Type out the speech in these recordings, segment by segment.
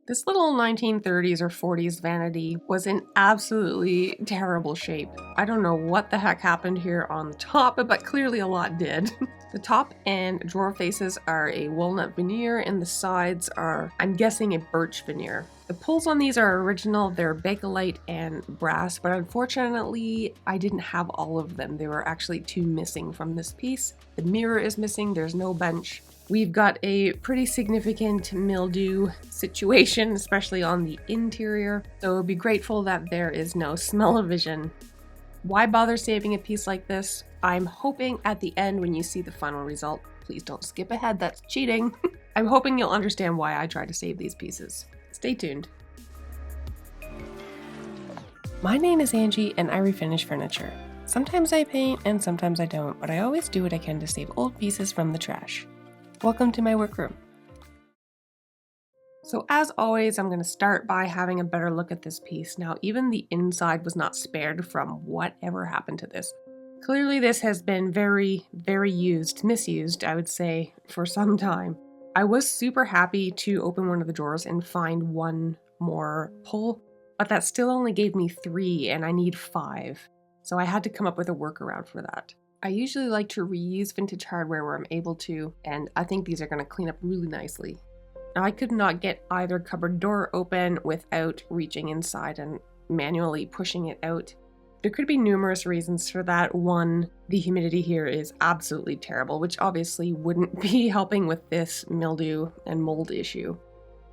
This little 1930s or 40s Vanity was in absolutely terrible shape. I don't know what the heck happened here on the top, but clearly a lot did. The top and drawer faces are a walnut veneer and the sides are, I'm guessing, a birch veneer. The pulls on these are original, they're Bakelite and brass, but unfortunately I didn't have all of them. There were actually 2 missing from this piece. The mirror is missing, there's no bench. We've got a pretty significant mildew situation, especially on the interior, so be grateful that there is no smell-o-vision. Why bother saving a piece like this? I'm hoping at the end when you see the final result, please don't skip ahead, that's cheating. I'm hoping you'll understand why I try to save these pieces. Stay tuned. My name is Angie and I refinish furniture. Sometimes I paint and sometimes I don't, but I always do what I can to save old pieces from the trash. Welcome to my workroom. So as always, I'm going to start by having a better look at this piece. Now, even the inside was not spared from whatever happened to this. Clearly this has been very misused, I would say, for some time. I was super happy to open one of the drawers and find 1 more pull, but that still only gave me 3 and I need 5. So I had to come up with a workaround for that. I usually like to reuse vintage hardware where I'm able to, and I think these are going to clean up really nicely. Now I could not get either cupboard door open without reaching inside and manually pushing it out. There could be numerous reasons for that. One, the humidity here is absolutely terrible, which obviously wouldn't be helping with this mildew and mold issue.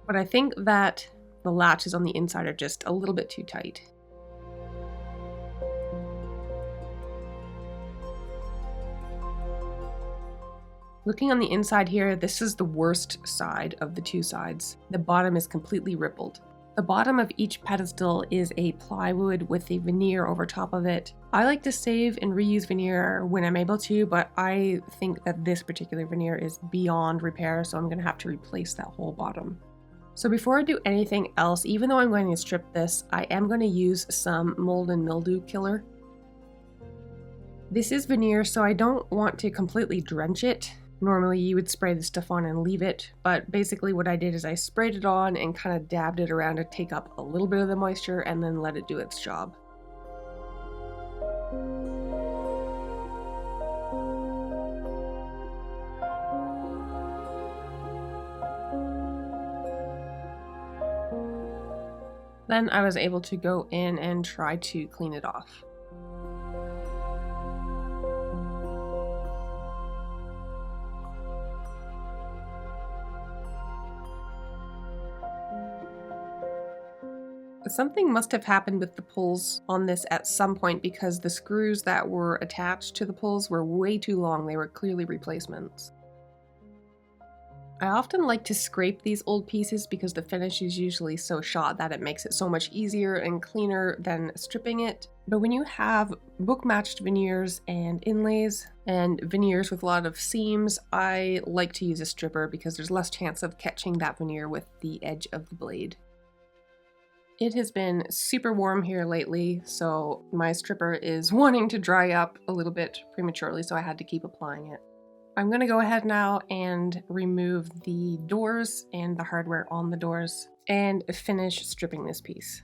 But I think that the latches on the inside are just a little bit too tight. Looking on the inside here, this is the worst side of the 2 sides. The bottom is completely rippled. The bottom of each pedestal is a plywood with a veneer over top of it. I like to save and reuse veneer when I'm able to, but I think that this particular veneer is beyond repair, so I'm going to have to replace that whole bottom. So before I do anything else, even though I'm going to strip this, I am going to use some mold and mildew killer. This is veneer, so I don't want to completely drench it. Normally you would spray the stuff on and leave it, but basically what I did is I sprayed it on and kind of dabbed it around to take up a little bit of the moisture and then let it do its job. Then I was able to go in and try to clean it off. Something must have happened with the pulls on this at some point because the screws that were attached to the pulls were way too long. They were clearly replacements. I often like to scrape these old pieces because the finish is usually so shot that it makes it so much easier and cleaner than stripping it. But when you have book-matched veneers and inlays and veneers with a lot of seams, I like to use a stripper because there's less chance of catching that veneer with the edge of the blade. It has been super warm here lately, so my stripper is wanting to dry up a little bit prematurely, so I had to keep applying it. I'm going to go ahead now and remove the doors and the hardware on the doors and finish stripping this piece.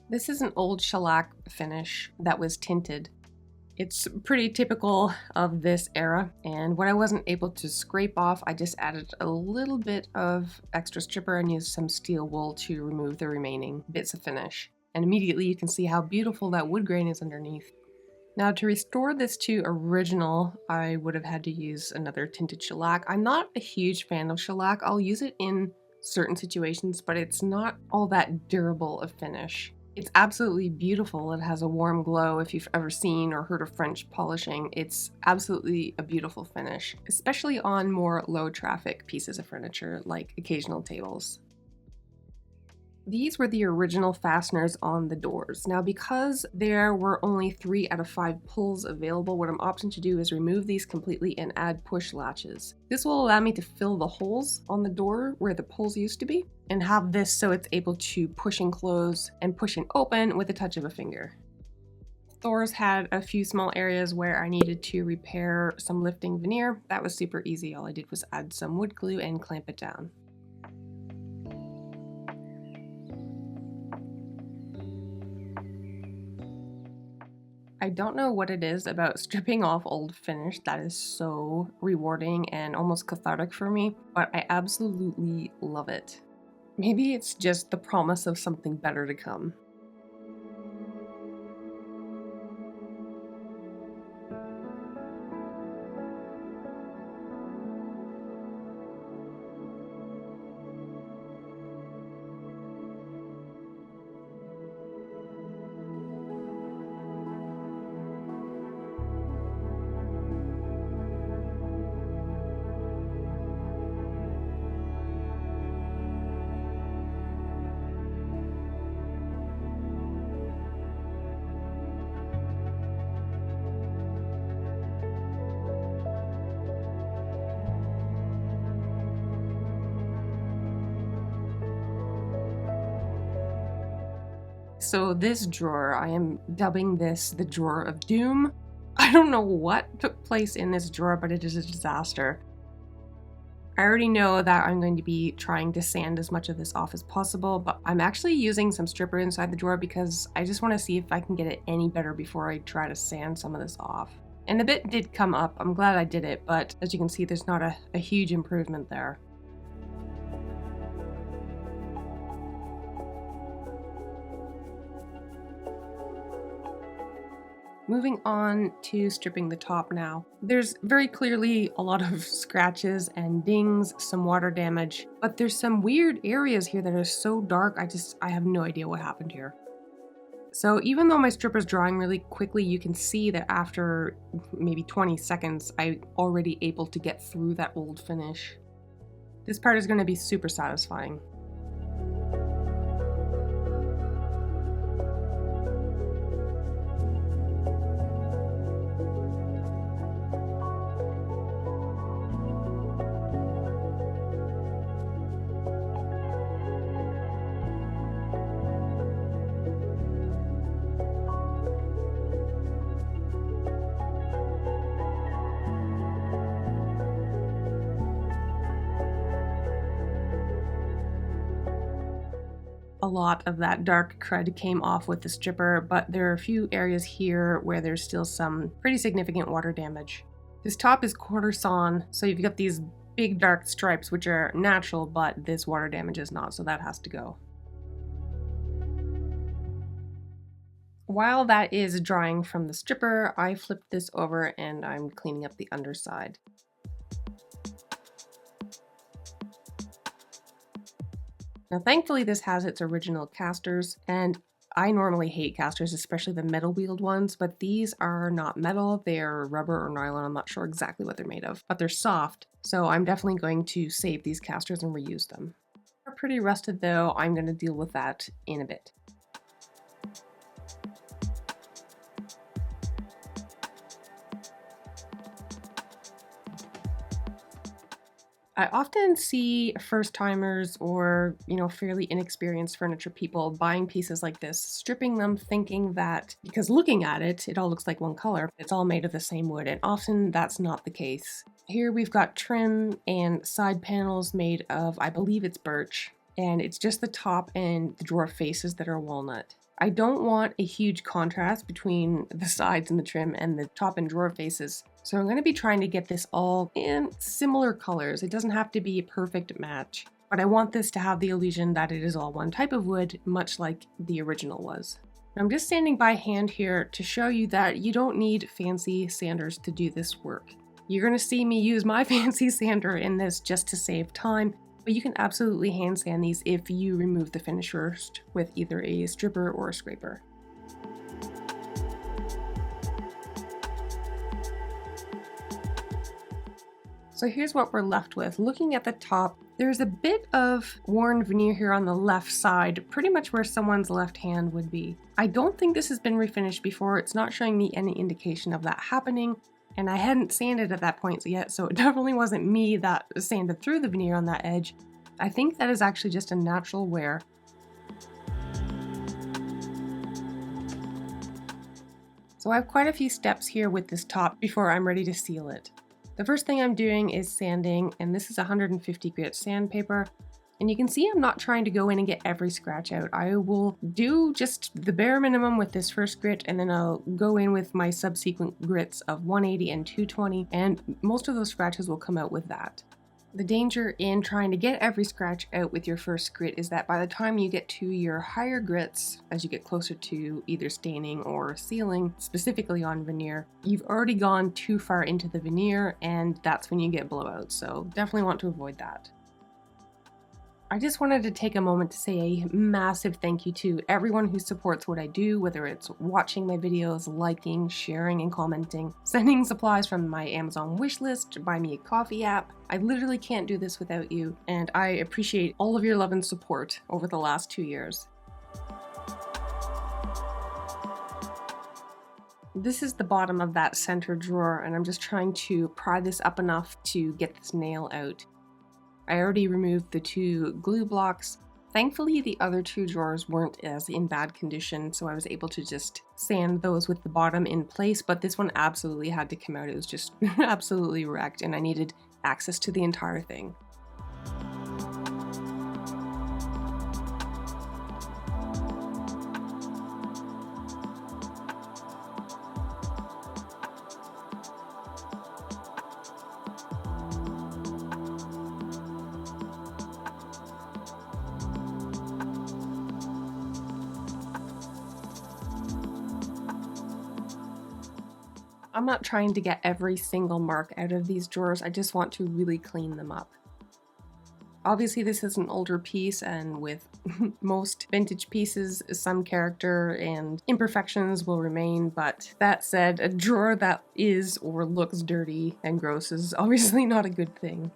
This is an old shellac finish that was tinted. It's pretty typical of this era, and what I wasn't able to scrape off, I just added a little bit of extra stripper and used some steel wool to remove the remaining bits of finish. And immediately you can see how beautiful that wood grain is underneath. Now to restore this to original, I would have had to use another tinted shellac. I'm not a huge fan of shellac. I'll use it in certain situations, but it's not all that durable a finish. It's absolutely beautiful. It has a warm glow. If you've ever seen or heard of French polishing, it's absolutely a beautiful finish, especially on more low traffic pieces of furniture like occasional tables. These were the original fasteners on the doors. Now, because there were only 3 out of 5 pulls available, what I'm opting to do is remove these completely and add push latches. This will allow me to fill the holes on the door where the pulls used to be and have this so it's able to push and close and push and open with the touch of a finger. Doors had a few small areas where I needed to repair some lifting veneer. That was super easy. All I did was add some wood glue and clamp it down. I don't know what it is about stripping off old finish that is so rewarding and almost cathartic for me, but I absolutely love it. Maybe it's just the promise of something better to come. So this drawer, I am dubbing this the drawer of doom. I don't know what took place in this drawer, but it is a disaster. I already know that I'm going to be trying to sand as much of this off as possible, but I'm actually using some stripper inside the drawer because I just want to see if I can get it any better before I try to sand some of this off. And a bit did come up. I'm glad I did it, but as you can see, there's not a huge improvement there. Moving on to stripping the top now. There's very clearly a lot of scratches and dings, some water damage, but there's some weird areas here that are so dark, I have no idea what happened here. So even though my stripper's drying really quickly, you can see that after maybe 20 seconds, I'm already able to get through that old finish. This part is going to be super satisfying. A lot of that dark crud came off with the stripper, but there are a few areas here where there's still some pretty significant water damage. This top is quarter sawn, so you've got these big dark stripes which are natural, but this water damage is not, so that has to go. While that is drying from the stripper, I flipped this over and I'm cleaning up the underside. Now, thankfully, this has its original casters, and I normally hate casters, especially the metal wheeled ones, but these are not metal, they're rubber or nylon. I'm not sure exactly what they're made of, but they're soft, so I'm definitely going to save these casters and reuse them. They're pretty rusted though, I'm going to deal with that in a bit. I often see first-timers or, fairly inexperienced furniture people buying pieces like this, stripping them thinking that, because looking at it, it all looks like one color. It's all made of the same wood, and often that's not the case. Here we've got trim and side panels made of, I believe it's birch, and it's just the top and the drawer faces that are walnut. I don't want a huge contrast between the sides and the trim and the top and drawer faces, so I'm going to be trying to get this all in similar colors. It doesn't have to be a perfect match, but I want this to have the illusion that it is all one type of wood, much like the original was. I'm just sanding by hand here to show you that you don't need fancy sanders to do this work. You're going to see me use my fancy sander in this just to save time. But you can absolutely hand sand these if you remove the finish first with either a stripper or a scraper. So here's what we're left with. Looking at the top, there's a bit of worn veneer here on the left side, pretty much where someone's left hand would be. I don't think this has been refinished before. It's not showing me any indication of that happening, and I hadn't sanded at that point yet, so it definitely wasn't me that sanded through the veneer on that edge. I think that is actually just a natural wear. So I have quite a few steps here with this top before I'm ready to seal it. The first thing I'm doing is sanding, and this is 150 grit sandpaper. And you can see I'm not trying to go in and get every scratch out. I will do just the bare minimum with this first grit, and then I'll go in with my subsequent grits of 180 and 220, and most of those scratches will come out with that. The danger in trying to get every scratch out with your first grit is that by the time you get to your higher grits, as you get closer to either staining or sealing, specifically on veneer, you've already gone too far into the veneer, and that's when you get blowouts, so definitely want to avoid that. I just wanted to take a moment to say a massive thank you to everyone who supports what I do, whether it's watching my videos, liking, sharing, and commenting, sending supplies from my Amazon wishlist, Buy Me a Coffee app. I literally can't do this without you, and I appreciate all of your love and support over the last 2 years. This is the bottom of that center drawer, and I'm just trying to pry this up enough to get this nail out. I already removed the 2 glue blocks. Thankfully, the other 2 drawers weren't as in bad condition, so I was able to just sand those with the bottom in place, but this one absolutely had to come out. It was just absolutely wrecked, and I needed access to the entire thing. I'm not trying to get every single mark out of these drawers, I just want to really clean them up. Obviously this is an older piece, and with most vintage pieces, some character and imperfections will remain, but that said, a drawer that is or looks dirty and gross is obviously not a good thing.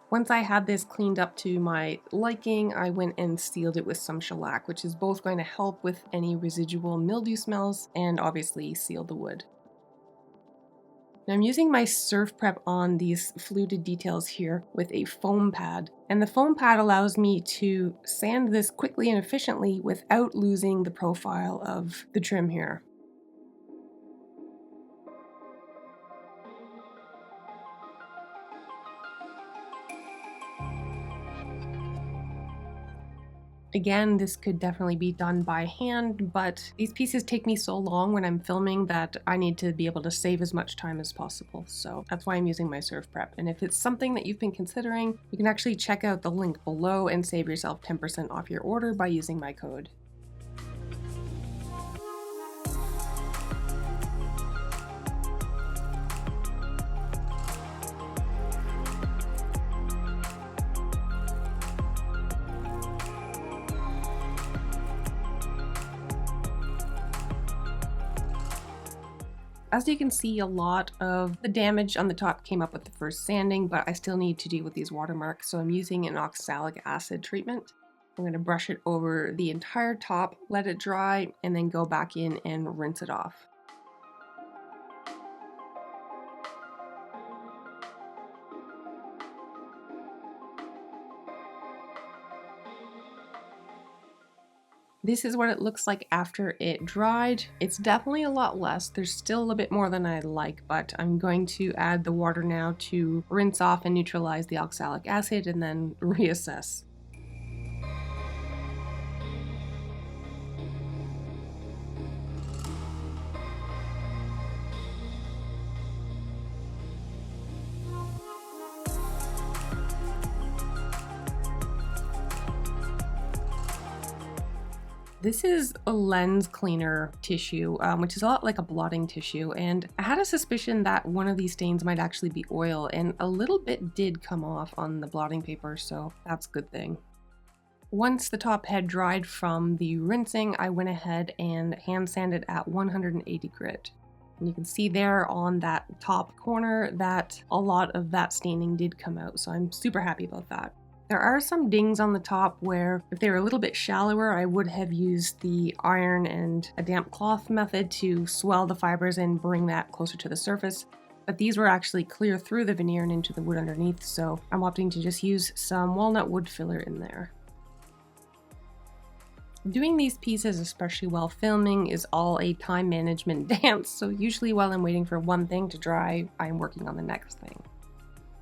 Once I had this cleaned up to my liking, I went and sealed it with some shellac, which is both going to help with any residual mildew smells and obviously seal the wood. Now I'm using my surf prep on these fluted details here with a foam pad, and the foam pad allows me to sand this quickly and efficiently without losing the profile of the trim here. Again, this could definitely be done by hand, but these pieces take me so long when I'm filming that I need to be able to save as much time as possible. So that's why I'm using my surf prep. And if it's something that you've been considering, you can actually check out the link below and save yourself 10% off your order by using my code. As you can see, a lot of the damage on the top came up with the first sanding, but I still need to deal with these watermarks, so I'm using an oxalic acid treatment. I'm going to brush it over the entire top, let it dry, and then go back in and rinse it off. This is what it looks like after it dried. It's definitely a lot less. There's still a bit more than I like, but I'm going to add the water now to rinse off and neutralize the oxalic acid and then reassess. This is a lens cleaner tissue, which is a lot like a blotting tissue, and I had a suspicion that one of these stains might actually be oil, and a little bit did come off on the blotting paper, so that's a good thing. Once the top had dried from the rinsing, I went ahead and hand sanded at 180 grit. And you can see there on that top corner that a lot of that staining did come out, so I'm super happy about that. There are some dings on the top where if they were a little bit shallower, I would have used the iron and a damp cloth method to swell the fibers and bring that closer to the surface. But these were actually clear through the veneer and into the wood underneath, so I'm opting to just use some walnut wood filler in there. Doing these pieces, especially while filming, is all a time management dance, so usually while I'm waiting for one thing to dry, I'm working on the next thing.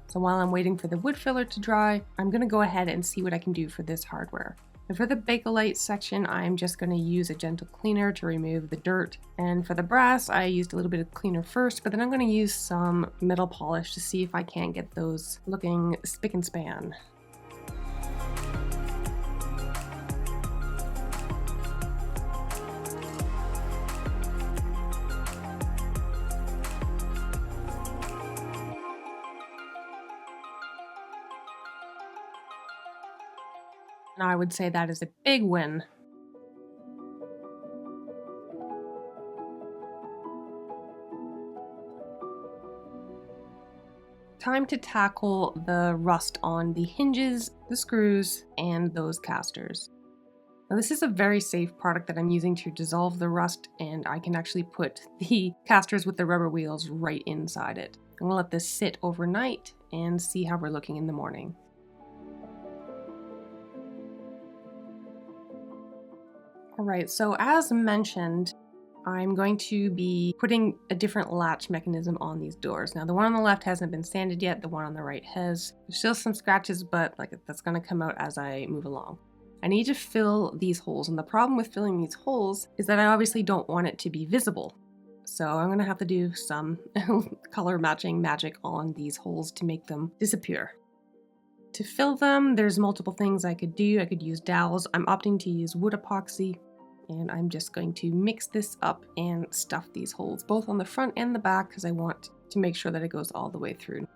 So while I'm waiting for the wood filler to dry, I'm going to go ahead and see what I can do for this hardware. And for the Bakelite section, I'm just going to use a gentle cleaner to remove the dirt. And for the brass, I used a little bit of cleaner first, but then I'm going to use some metal polish to see if I can't get those looking spick and span. And I would say that is a big win. Time to tackle the rust on the hinges, the screws, and those casters. Now this is a very safe product that I'm using to dissolve the rust, and I can actually put the casters with the rubber wheels right inside it. I'm gonna let this sit overnight and see how we're looking in the morning. Alright, so as mentioned, I'm going to be putting a different latch mechanism on these doors. Now the one on the left hasn't been sanded yet, the one on the right has. There's still some scratches, but that's going to come out as I move along. I need to fill these holes, and the problem with filling these holes is that I obviously don't want it to be visible. So I'm going to have to do some color matching magic on these holes to make them disappear. To fill them, there's multiple things I could do. I could use dowels. I'm opting to use wood epoxy, and I'm just going to mix this up and stuff these holes, both on the front and the back, because I want to make sure that it goes all the way through.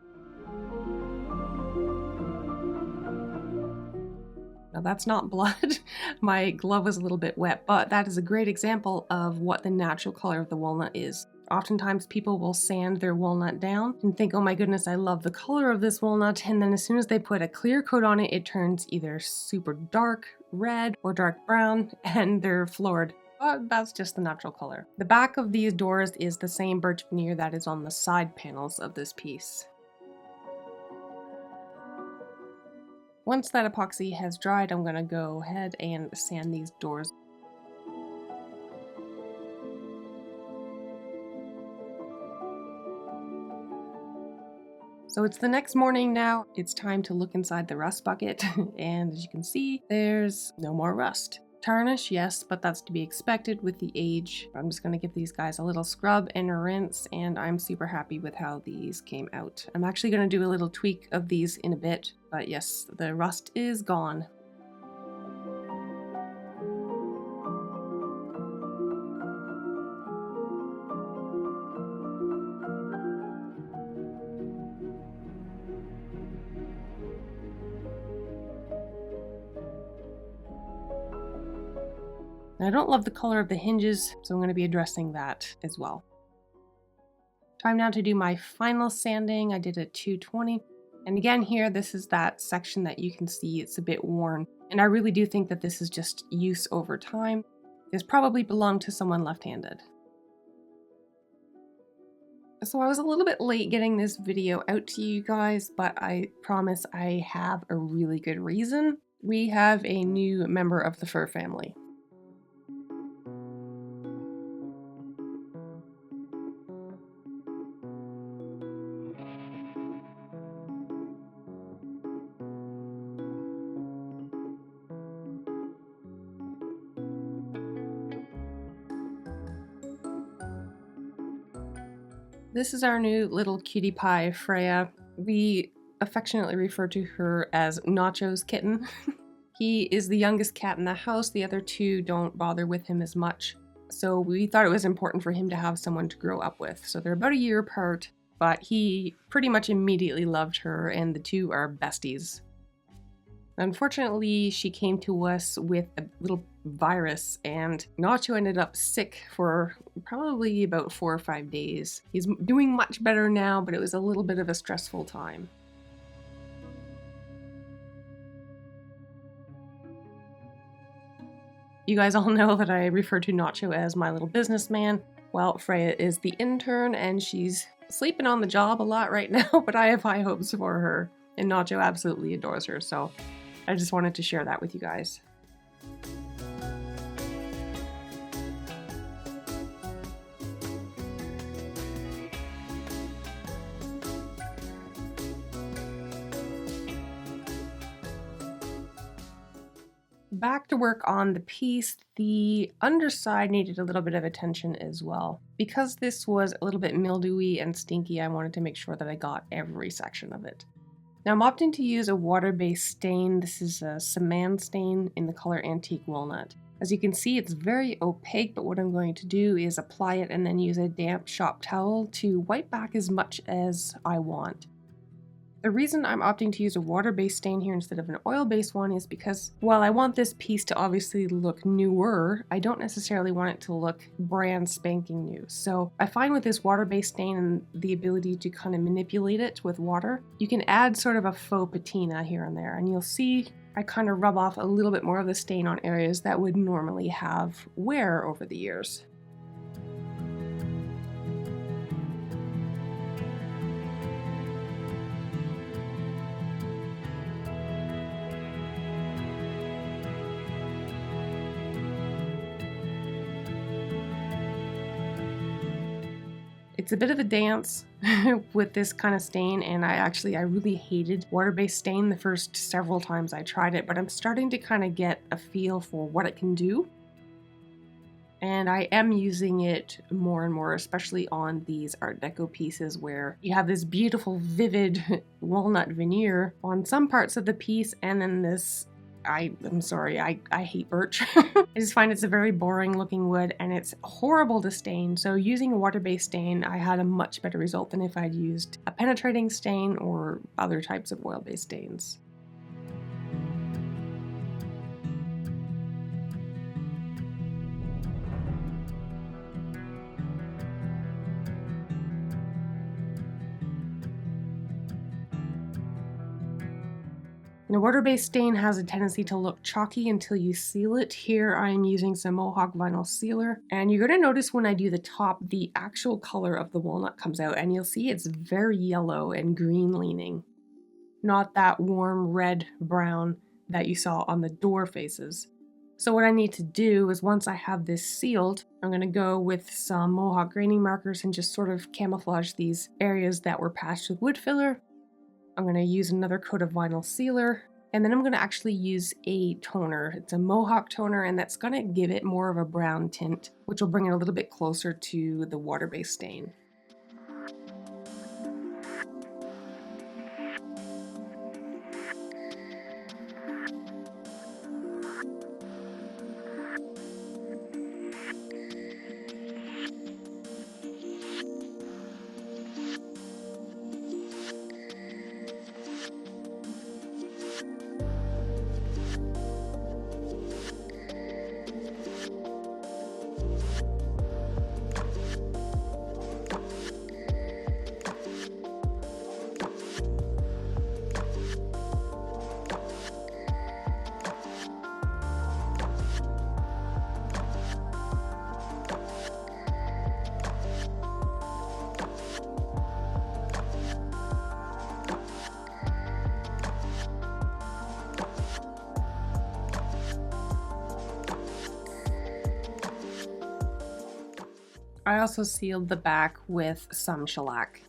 Now that's not blood. My glove was a little bit wet, but that is a great example of what the natural color of the walnut is. Oftentimes people will sand their walnut down and think, oh my goodness, I love the color of this walnut, and then as soon as they put a clear coat on it, it turns either super dark red or dark brown, and they're floored. But that's just the natural color. The back of these doors is the same birch veneer that is on the side panels of this piece. Once that epoxy has dried, I'm going to go ahead and sand these doors. So it's the next morning now. It's time to look inside the rust bucket, and as you can see, there's no more rust. Tarnish, yes, but that's to be expected with the age. I'm just going to give these guys a little scrub and a rinse, and I'm super happy with how these came out. I'm actually going to do a little tweak of these in a bit, but yes, the rust is gone. I don't love the color of the hinges, so I'm going to be addressing that as well. Time now to do my final sanding. I did a 220. And again here, this is that section that you can see it's a bit worn. And I really do think that this is just use over time. This probably belonged to someone left-handed. So I was a little bit late getting this video out to you guys, but I promise I have a really good reason. We have a new member of the fur family. This is our new little cutie pie, Freya. We affectionately refer to her as Nacho's kitten. He is the youngest cat in the house. The other two don't bother with him as much. So we thought it was important for him to have someone to grow up with. So they're about a year apart, but he pretty much immediately loved her, and the two are besties. Unfortunately, she came to us with a little virus, and Nacho ended up sick for probably about 4 or 5 days. He's doing much better now, but it was a little bit of a stressful time. You guys all know that I refer to Nacho as my little businessman. Well, Freya is the intern, and she's sleeping on the job a lot right now, but I have high hopes for her, and Nacho absolutely adores her, so I just wanted to share that with you guys. Back to work on the piece. The underside needed a little bit of attention as well. Because this was a little bit mildewy and stinky, I wanted to make sure that I got every section of it. Now I'm opting to use a water-based stain. This is a Saman stain in the color Antique Walnut. As you can see, it's very opaque, but what I'm going to do is apply it and then use a damp shop towel to wipe back as much as I want. The reason I'm opting to use a water-based stain here instead of an oil-based one is because while I want this piece to obviously look newer, I don't necessarily want it to look brand spanking new. So I find with this water-based stain and the ability to kind of manipulate it with water, you can add sort of a faux patina here and there, and you'll see I kind of rub off a little bit more of the stain on areas that would normally have wear over the years. It's a bit of a dance with this kind of stain, and I really hated water-based stain the first several times I tried it, but I'm starting to kind of get a feel for what it can do. And I am using it more and more, especially on these Art Deco pieces where you have this beautiful, vivid walnut veneer on some parts of the piece, and then this I'm sorry, I hate birch. I just find it's a very boring looking wood and it's horrible to stain. So using a water-based stain, I had a much better result than if I'd used a penetrating stain or other types of oil-based stains. Now, water-based stain has a tendency to look chalky until you seal it. Here I'm using some Mohawk vinyl sealer, and you're going to notice when I do the top, the actual color of the walnut comes out, and you'll see it's very yellow and green leaning. Not that warm red brown that you saw on the door faces. So what I need to do is once I have this sealed, I'm going to go with some Mohawk graining markers and just sort of camouflage these areas that were patched with wood filler. I'm going to use another coat of vinyl sealer, and then I'm going to actually use a toner. It's a Mohawk toner, and that's going to give it more of a brown tint, which will bring it a little bit closer to the water-based stain. I also sealed the back with some shellac.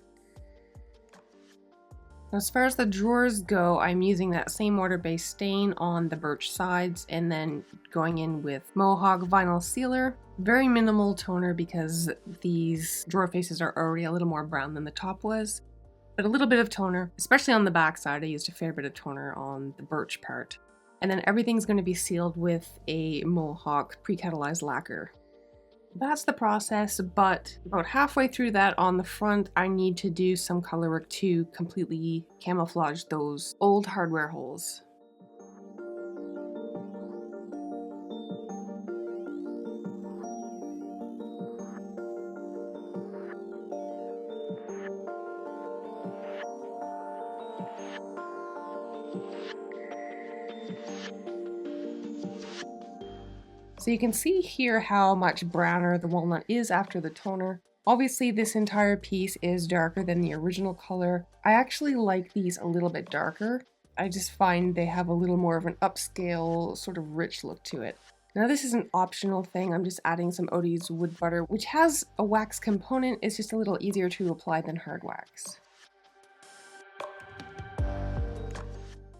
As far as the drawers go, I'm using that same water-based stain on the birch sides and then going in with Mohawk vinyl sealer. Very minimal toner because these drawer faces are already a little more brown than the top was. But a little bit of toner, especially on the back side. I used a fair bit of toner on the birch part. And then everything's going to be sealed with a Mohawk pre-catalyzed lacquer. That's the process, but about halfway through that on the front, I need to do some color work to completely camouflage those old hardware holes. So you can see here how much browner the walnut is after the toner. Obviously this entire piece is darker than the original color. I actually like these a little bit darker. I just find they have a little more of an upscale, sort of rich look to it. Now this is an optional thing, I'm just adding some Odie's wood butter, which has a wax component. It's just a little easier to apply than hard wax.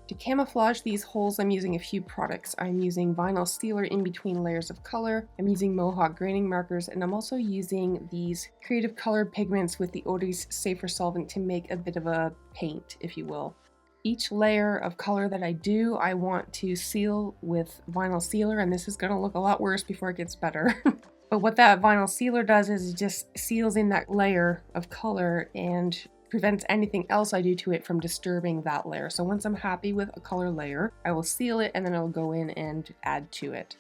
To camouflage these holes, I'm using a few products. I'm using vinyl sealer in between layers of color, I'm using Mohawk graining markers, and I'm also using these creative color pigments with the Odie's safer solvent to make a bit of a paint, if you will. Each layer of color that I do, I want to seal with vinyl sealer, and this is going to look a lot worse before it gets better. But what that vinyl sealer does is it just seals in that layer of color and prevents anything else I do to it from disturbing that layer. So once I'm happy with a color layer, I will seal it and then I'll go in and add to it.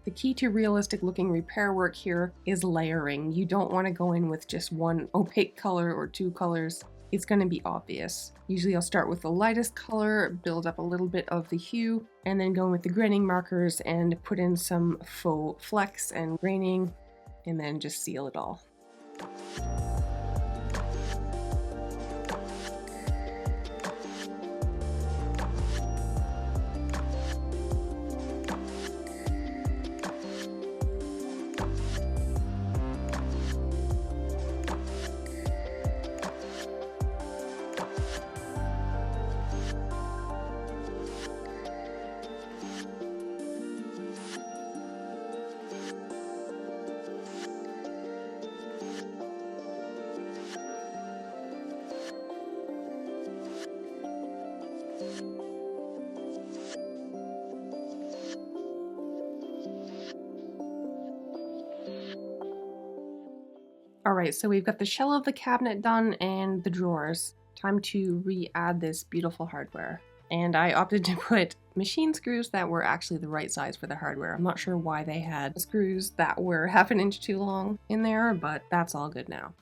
The key to realistic looking repair work here is layering. You don't want to go in with just one opaque color or two colors. It's going to be obvious. Usually I'll start with the lightest color, build up a little bit of the hue, and then go in with the graining markers and put in some faux flecks and graining, and then just seal it all. Alright, so we've got the shell of the cabinet done and the drawers. Time to re-add this beautiful hardware. And I opted to put machine screws that were actually the right size for the hardware. I'm not sure why they had screws that were half an inch too long in there, but that's all good now.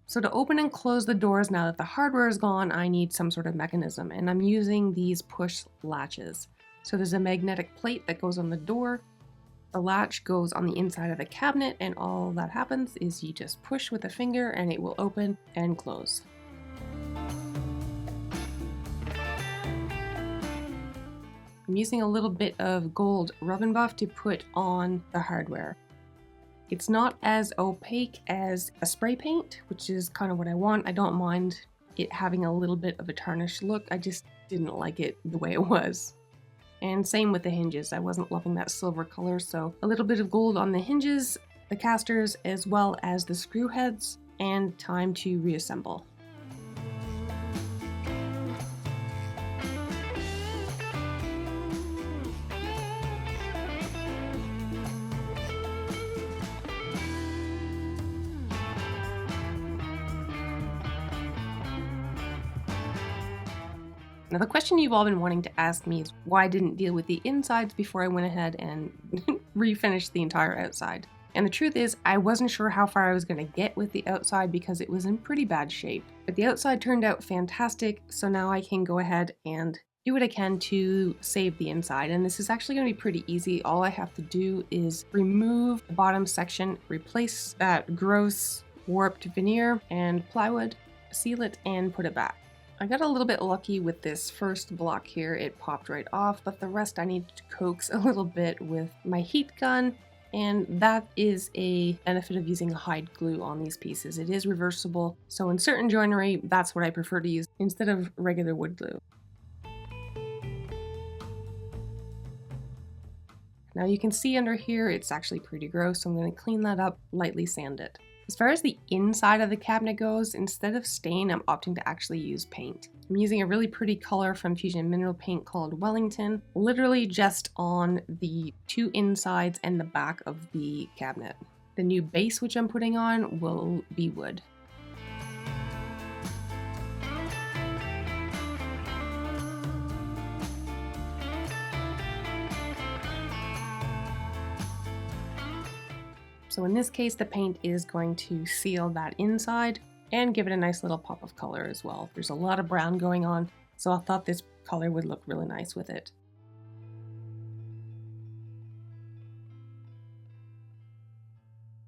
So to open and close the doors now that the hardware is gone, I need some sort of mechanism, and I'm using these push latches. So there's a magnetic plate that goes on the door. The latch goes on the inside of the cabinet, and all that happens is you just push with a finger and it will open and close. I'm using a little bit of gold rub and buff to put on the hardware. It's not as opaque as a spray paint, which is kind of what I want. I don't mind it having a little bit of a tarnished look. I just didn't like it the way it was. And same with the hinges. I wasn't loving that silver color, so a little bit of gold on the hinges, the casters, as well as the screw heads, and time to reassemble. Now the question you've all been wanting to ask me is why I didn't deal with the insides before I went ahead and refinished the entire outside. And the truth is, I wasn't sure how far I was going to get with the outside because it was in pretty bad shape. But the outside turned out fantastic, so now I can go ahead and do what I can to save the inside. And this is actually going to be pretty easy. All I have to do is remove the bottom section, replace that gross warped veneer and plywood, seal it, and put it back. I got a little bit lucky with this first block here. It popped right off, but the rest I needed to coax a little bit with my heat gun, and that is a benefit of using a hide glue on these pieces. It is reversible, so in certain joinery, that's what I prefer to use instead of regular wood glue. Now you can see under here, it's actually pretty gross, so I'm going to clean that up, lightly sand it. As far as the inside of the cabinet goes, instead of stain, I'm opting to actually use paint. I'm using a really pretty color from Fusion Mineral Paint called Wellington, literally just on the two insides and the back of the cabinet. The new base which I'm putting on will be wood. So in this case, the paint is going to seal that inside and give it a nice little pop of color as well. There's a lot of brown going on, so I thought this color would look really nice with it.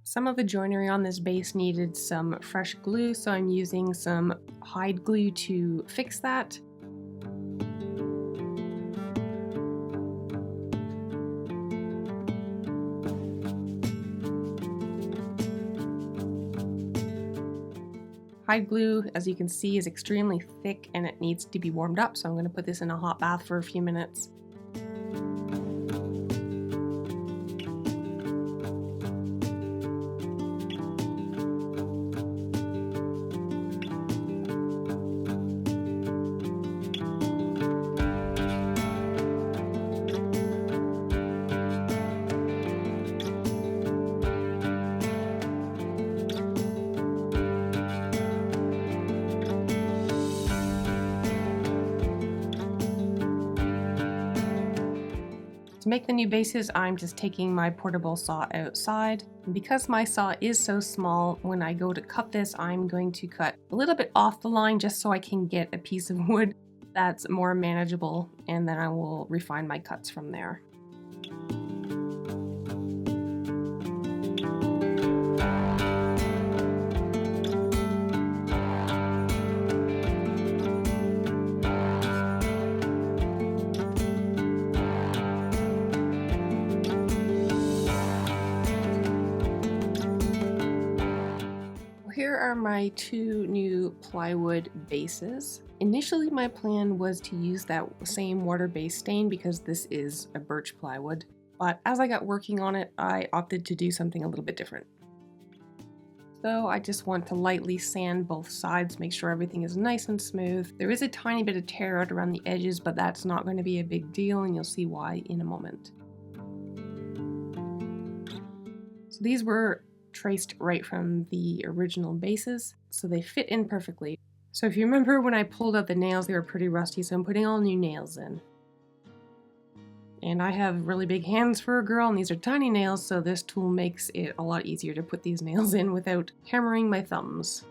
Some of the joinery on this base needed some fresh glue, so I'm using some hide glue to fix that. Hide glue, as you can see, is extremely thick and it needs to be warmed up, so I'm going to put this in a hot bath for a few minutes. To make the new bases, I'm just taking my portable saw outside. And because my saw is so small, when I go to cut this, I'm going to cut a little bit off the line just so I can get a piece of wood that's more manageable, and then I will refine my cuts from there. Here are my two new plywood bases. Initially my plan was to use that same water-based stain because this is a birch plywood, but as I got working on it, I opted to do something a little bit different. So I just want to lightly sand both sides, make sure everything is nice and smooth. There is a tiny bit of tear out around the edges, but that's not going to be a big deal, and you'll see why in a moment. So these were traced right from the original bases, so they fit in perfectly. So if you remember when I pulled out the nails, they were pretty rusty, so I'm putting all new nails in. And I have really big hands for a girl, and these are tiny nails, so this tool makes it a lot easier to put these nails in without hammering my thumbs.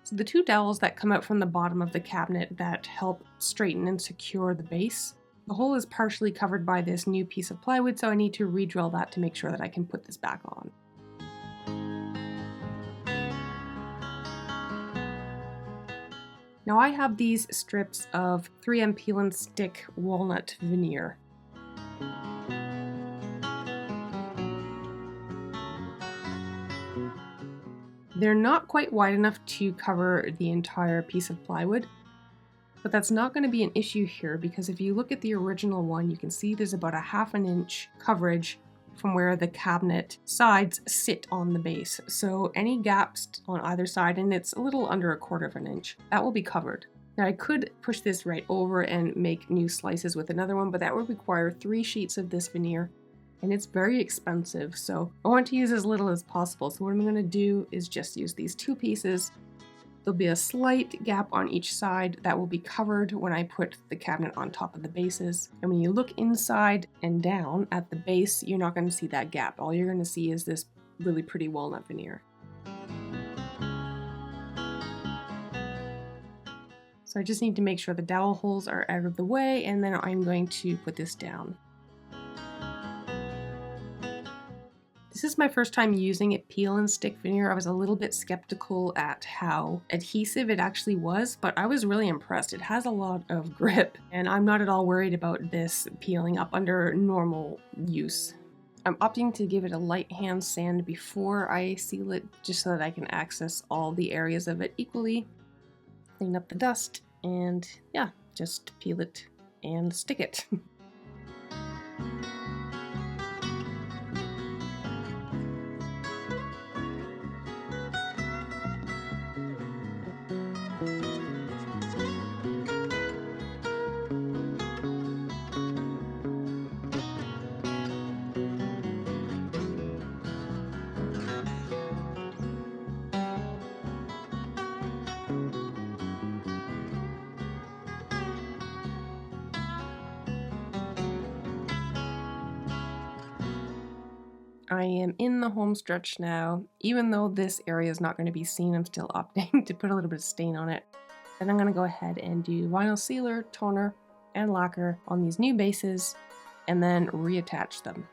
So the two dowels that come out from the bottom of the cabinet that help straighten and secure the base, the hole is partially covered by this new piece of plywood, so I need to re-drill that to make sure that I can put this back on. Now I have these strips of 3M Peel and Stick walnut veneer. They're not quite wide enough to cover the entire piece of plywood, but that's not going to be an issue here because if you look at the original one, you can see there's about a ½ an inch coverage from where the cabinet sides sit on the base. So any gaps on either side, and it's a little under a ½ of an inch, that will be covered. Now I could push this right over and make new slices with another one, but that would require 3 sheets of this veneer. And it's very expensive, so I want to use as little as possible. So what I'm going to do is just use these 2 pieces. There'll be a slight gap on each side that will be covered when I put the cabinet on top of the bases. And when you look inside and down at the base, you're not going to see that gap. All you're going to see is this really pretty walnut veneer. So I just need to make sure the dowel holes are out of the way, and then I'm going to put this down. This is my first time using a peel and stick veneer. I was a little bit skeptical at how adhesive it actually was, but I was really impressed. It has a lot of grip, and I'm not at all worried about this peeling up under normal use. I'm opting to give it a light hand sand before I seal it, just so that I can access all the areas of it equally, clean up the dust, and yeah, just peel it and stick it. I am in the home stretch now. Even though this area is not going to be seen, I'm still opting to put a little bit of stain on it. Then I'm going to go ahead and do vinyl sealer, toner, and lacquer on these new bases, and then reattach them.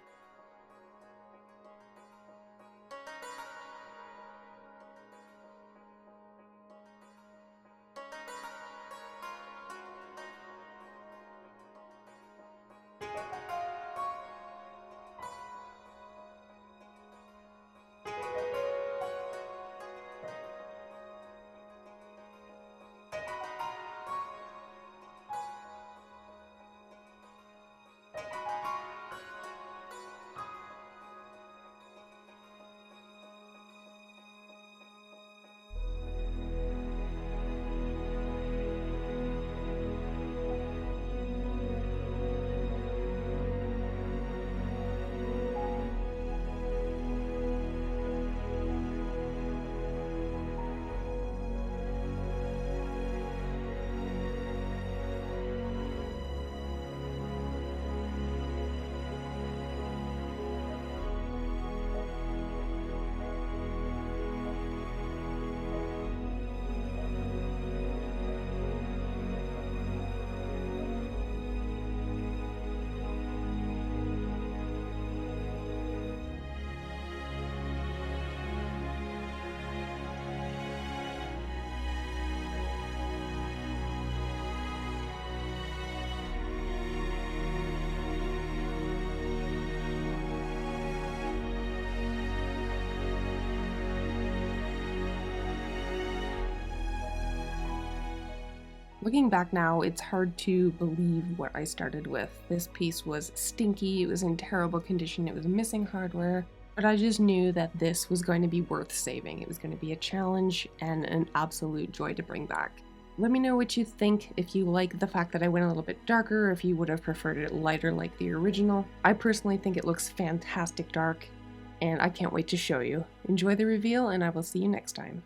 Looking back now, it's hard to believe what I started with. This piece was stinky, it was in terrible condition, it was missing hardware, but I just knew that this was going to be worth saving. It was going to be a challenge and an absolute joy to bring back. Let me know what you think, if you like the fact that I went a little bit darker, or if you would have preferred it lighter like the original. I personally think it looks fantastic dark, and I can't wait to show you. Enjoy the reveal, and I will see you next time.